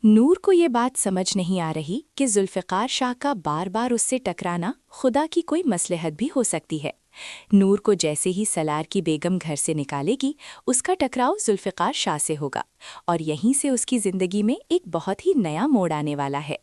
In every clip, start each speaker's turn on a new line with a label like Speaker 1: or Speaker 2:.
Speaker 1: नूर को ये बात समझ नहीं आ रही कि जुल्फ़िकार शाह का बार बार उससे टकराना खुदा की कोई मसलहत भी हो सकती है। नूर को जैसे ही सलार की बेगम घर से निकालेगी, उसका टकराव जुल्फ़िकार शाह से होगा और यहीं से उसकी ज़िंदगी में एक बहुत ही नया मोड़ आने वाला है।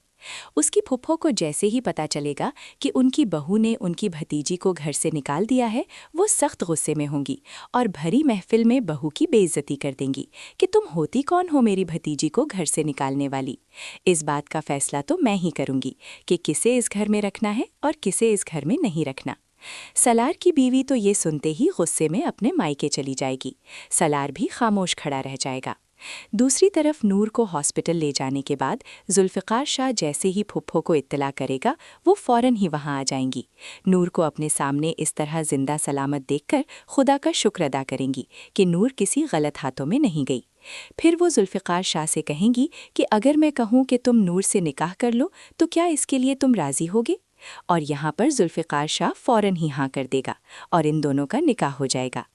Speaker 1: उसकी फुफ्फो को जैसे ही पता चलेगा कि उनकी बहू ने उनकी भतीजी को घर से निकाल दिया है, वो सख्त गुस्से में होंगी और भरी महफिल में बहू की बेइज्जती कर देंगी कि तुम होती कौन हो मेरी भतीजी को घर से निकालने वाली। इस बात का फैसला तो मैं ही करूंगी कि किसे इस घर में रखना है और किसे इस घर में नहीं रखना। सलार की बीवी तो ये सुनते ही गुस्से में अपने मायके चली जाएगी। सलार भी खामोश खड़ा रह जाएगा। दूसरी तरफ नूर को हॉस्पिटल ले जाने के बाद जुल्फ़िकार शाह जैसे ही फुफ्फो को इत्तला करेगा, वो फ़ौरन ही वहां आ जाएंगी। नूर को अपने सामने इस तरह जिंदा सलामत देखकर खुदा का शुक्र अदा करेंगी कि नूर किसी गलत हाथों में नहीं गई। फिर वो जुल्फ़िकार शाह से कहेंगी कि अगर मैं कहूँ कि तुम नूर से निकाह कर लो तो क्या इसके लिए तुम राज़ी होगे। और यहाँ पर जुल्फ़िकार शाह फ़ौरन ही हाँ कर देगा और इन दोनों का निकाह हो जाएगा।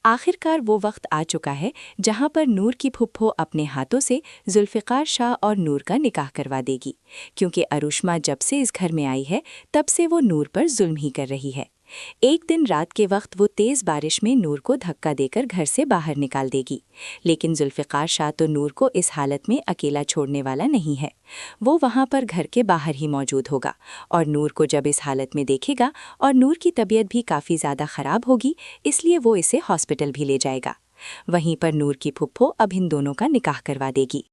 Speaker 1: आखिरकार वो वक्त आ चुका है जहां पर नूर की फुफ्फो अपने हाथों से जुल्फ़िकार शाह और नूर का निकाह करवा देगी, क्योंकि अरुष्मा जब से इस घर में आई है तब से वो नूर पर जुल्म ही कर रही है। एक दिन रात के वक्त वो तेज़ बारिश में नूर को धक्का देकर घर से बाहर निकाल देगी, लेकिन जुल्फ़िकार शाह तो नूर को इस हालत में अकेला छोड़ने वाला नहीं है। वो वहाँ पर घर के बाहर ही मौजूद होगा और नूर को जब इस हालत में देखेगा, और नूर की तबीयत भी काफ़ी ज़्यादा ख़राब होगी, इसलिए वो इसे हॉस्पिटल भी ले जाएगा। वहीं पर नूर की फुफ्फो अब इन दोनों का निकाह करवा देगी।